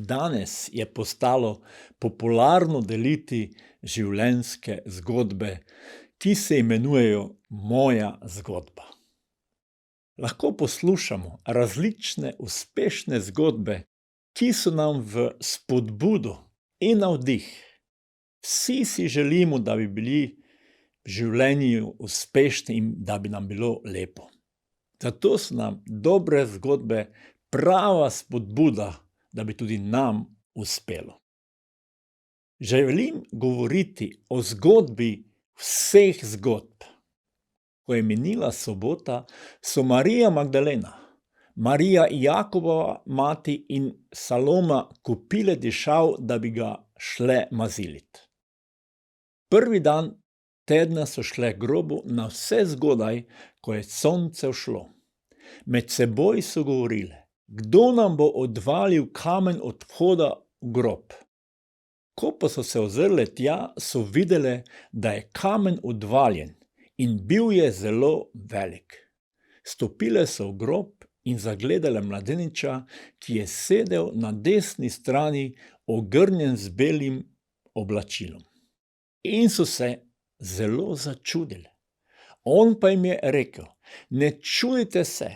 Danes je postalo popularno deliti življenjske zgodbe, ki se imenujejo Moja zgodba. Lahko poslušamo različne uspešne zgodbe, ki so nam v spodbudo in navdih. Vsi si želimo, da bi bili v življenju uspešni in da bi nam bilo lepo. Zato so nam dobre zgodbe prava spodbuda, da bi tudi nam uspelo. Želim govoriti o zgodbi vseh zgodb. Ko je minila sobota, so Marija Magdalena, Marija Jakobova mati in Saloma kupile dišav, da bi ga šle mazilit. Prvi dan tedna so šle k grobu navsezgodaj, ko je sonce vzšlo. Med seboj so govorile, kdo nam bo odvalil kamen od vhoda v grob. Ko pa so se ozrle tja, so videle, da je kamen odvaljen in bil je zelo velik. Stopile so v grob in zagledale mladeniča, ki je sedel na desni strani, ogrnjen z belim oblačilom. In so se zelo začudile. On pa jim je rekel, ne čudite se,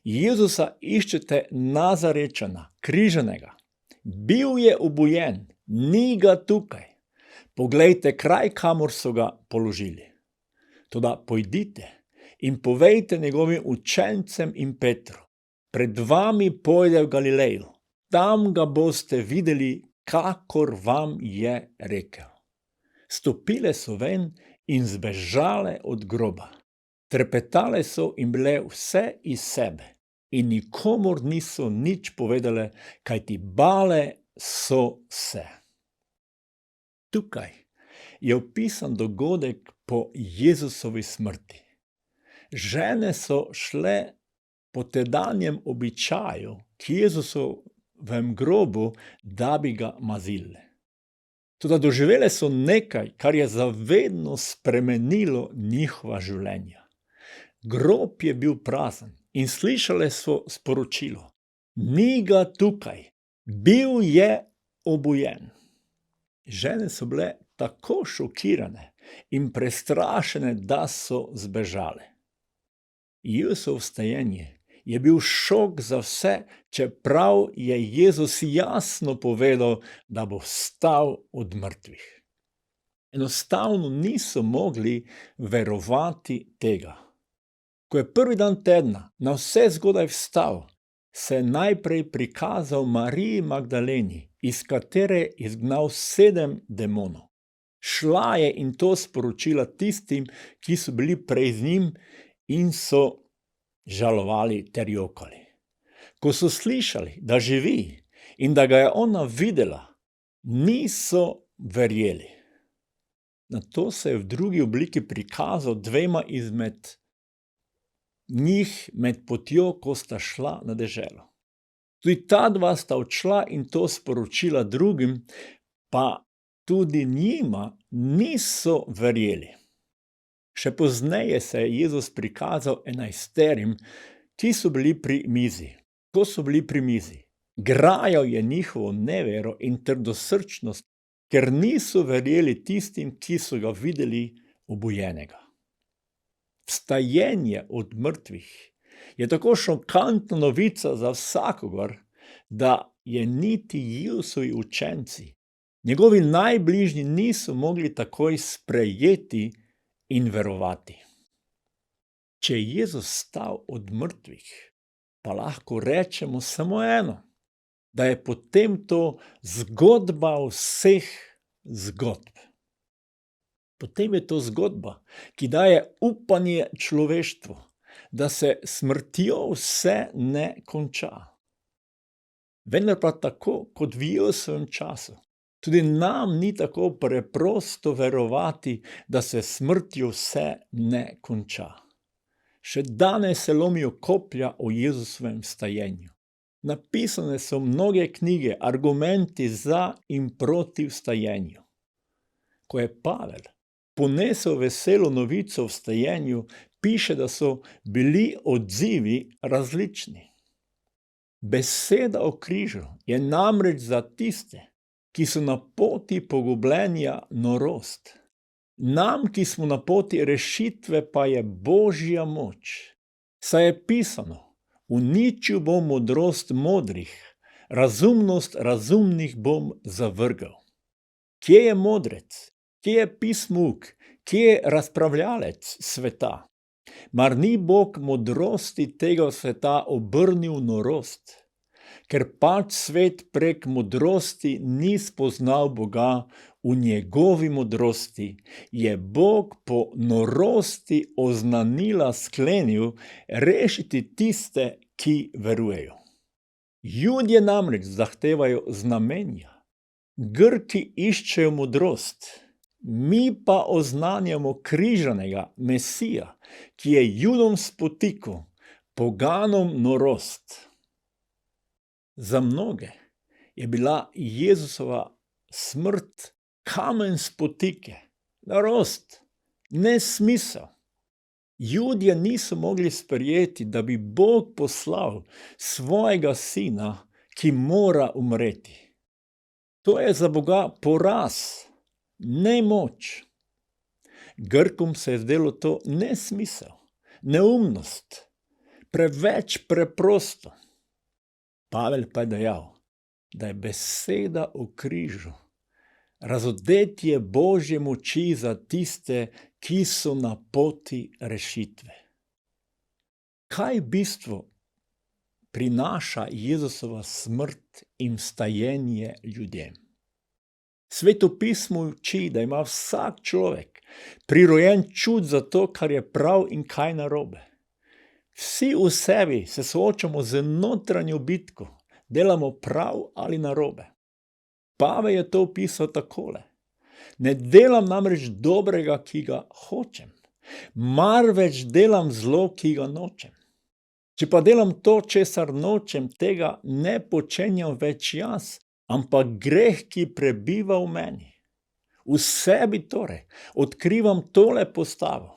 Jezusa iščete Nazarečana, križanega. Bil je obujen, ni ga tukaj. Poglejte kraj, kamor so ga položili. Toda pojdite in povejte njegovim učencem in Petru, pred vami pojde v Galilejo, tam ga boste videli, kakor vam je rekel. Stopile so ven in zbežale od groba. Trepetale so in bile vse iz sebe in nikomur niso nič povedale, kajti bale so se. Tukaj je opisan dogodek po Jezusovi smrti. Žene so šle po tedanjem običaju k Jezusovem grobu, da bi ga mazile. Toda doživele so nekaj, kar je zavedno spremenilo njihova življenja. Grob je bil prazen in slišale so sporočilo, ni ga tukaj, bil je obujen. Žene so bile tako šokirane in prestrašene, da so zbežale. Jezusovo vstajenje je bil šok za vse, čeprav je Jezus jasno povedal, da bo vstal od mrtvih. Enostavno niso mogli verovati tega. Ko je prvi dan tedna navsezgodaj vstal, se je najprej prikazal Mariji Magdaleni, iz katere je izgnal 7 demonov. Šla je in to sporočila tistim, ki so bili prej z njim in so žalovali ter jokali. Ko so slišali, da živi in da ga je ona videla, niso verjeli. Nato se je v drugi obliki prikazal 2 izmed njih med potjo, ko sta šla na deželo. Tudi ta 2 sta odšla in to sporočila drugim, pa tudi njima niso verjeli. Še pozneje se je Jezus prikazal 11, ki so bili pri mizi. Ko so bili pri mizi, grajal je njihovo nevero in trdosrčnost, ker niso verjeli tistim, ki so ga videli obujenega. Vstajenje od mrtvih je tako šokantna novica za vsakogar, da je niti Jezusovi učenci, njegovi najbližji niso mogli takoj sprejeti in verovati. Če je Jezus vstal od mrtvih, pa lahko rečemo samo eno, da je potem to zgodba vseh zgodb. Potem je to zgodba, ki daje upanje človeštvu, da se smrtjo vse ne konča. Vendar pa tako kot v Jezusovem času, tudi nam ni tako preprosto verovati, da se smrtjo vse ne konča. Še danes se lomijo koplja o Jezusovem vstajenju. Napisane so mnoge knjige, argumenti za in proti vstajenju. Ko je Pavel ponesel veselo novico o vstajenju, piše, da so bili odzivi različni. Beseda o križu je namreč za tiste, ki so na poti pogubljenja, norost. Nam, ki smo na poti rešitve, pa je Božja moč. Saj je pisano: uničil bom modrost modrih, razumnost razumnih bom zavrgel. Kje je modrec? Kje je pismuk? Kje je razpravljalec sveta? Mar ni Bog modrosti tega sveta obrnil v norost? Ker pač svet prek modrosti ni spoznal Boga, v njegovi modrosti je Bog po norosti oznanila sklenil rešiti tiste, ki verujejo. Judje namreč zahtevajo znamenja, Grki iščejo modrost, mi pa oznanjamo križanega Mesija, ki je Judom spotiku, poganom norost. Za mnoge je bila Jezusova smrt kamen spotike, norost, nesmisel. Judje niso mogli sprejeti, da bi Bog poslal svojega sina, ki mora umreti. To je za Boga poraz, ne moč. Grkom se je zdelo to nesmisel, neumnost, preveč preprosto. Pavel pa je dejal, da je beseda o križu razodetje Božje moči za tiste, ki so na poti rešitve. Kaj v bistvu prinaša Jezusova smrt in vstajenje ljudem? Sveto pismo uči, da ima vsak človek prirojen čut za to, kar je prav in kaj narobe. Vsi v sebi se soočamo z notranjo bitko, delamo prav ali narobe. Pavel je to opisal takole: ne delam namreč dobrega, ki ga hočem, marveč delam zlo, ki ga nočem. Če pa delam to, česar nočem, tega ne počenjam več jaz, ampak greh, ki prebiva v meni. V sebi torej odkrivam tole postavo: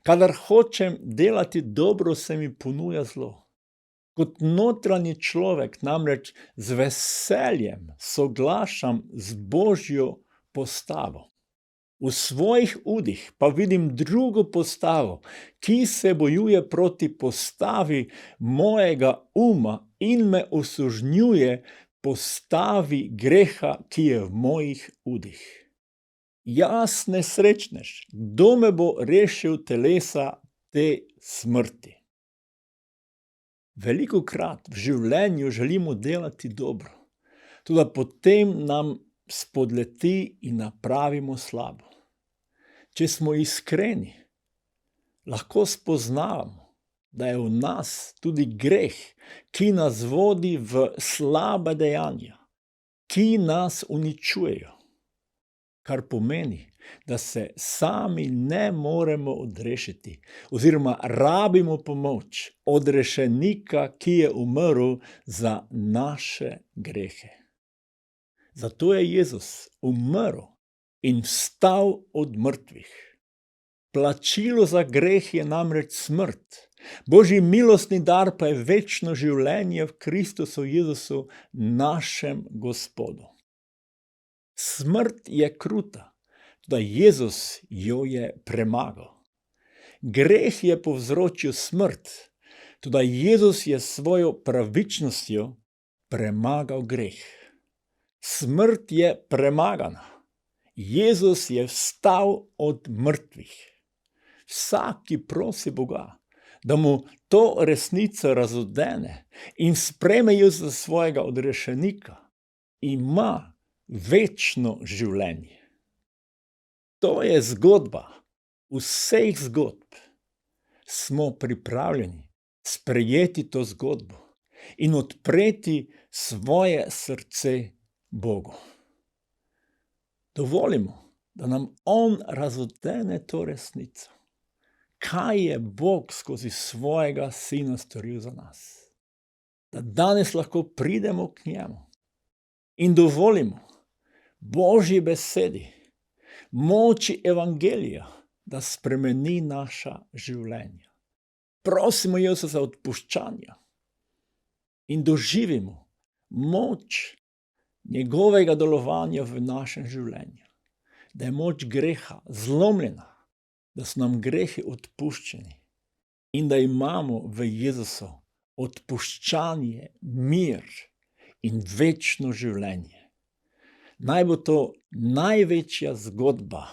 kadar hočem delati dobro, se mi ponuja zlo. Kot notranji človek namreč z veseljem soglašam z Božjo postavo. V svojih udih pa vidim drugo postavo, ki se bojuje proti postavi mojega uma in me usužnjuje postavi greha, ki je v mojih udih. Jaz nesrečnež, kdo me bo rešil telesa te smrti? Velikokrat v življenju želimo delati dobro, toda potem nam spodleti in napravimo slabo. Če smo iskreni, lahko spoznavamo, da je v nas tudi greh, ki nas vodi v slabe dejanja, ki nas uničujejo, kar pomeni, da se sami ne moremo odrešiti oziroma rabimo pomoč od rešenika, ki je umrl za naše grehe. Zato je Jezus umrl in vstal od mrtvih. Plačilo za greh je namreč smrt, Božji milostni dar pa je večno življenje v Kristusu Jezusu, našem Gospodu. Smrt je kruta, da Jezus jo je premagal. Greh je povzročil smrt, toda Jezus je svojo pravičnostjo premagal greh. Smrt je premagana. Jezus je vstal od mrtvih. Vsak, ki prosi Boga, da mu to resnico razodene in sprejme jo za svojega odrešenika, ima večno življenje. To je zgodba vseh zgodb. Smo pripravljeni sprejeti to zgodbo in odpreti svoje srce Bogu. Dovolimo, da nam On razodene to resnico. Kaj je Bog skozi svojega Sina storil za nas? Da danes lahko pridemo k njemu in dovolimo Božji besedi, moči evangelija, da spremeni naša življenja. Prosimo Jezusa za odpuščanje in doživimo moč njegovega delovanja v našem življenju. Da je moč greha zlomljena, da so nam grehi odpuščeni in da imamo v Jezusu odpuščanje, mir in večno življenje. Naj bo to največja zgodba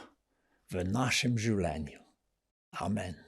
v našem življenju. Amen.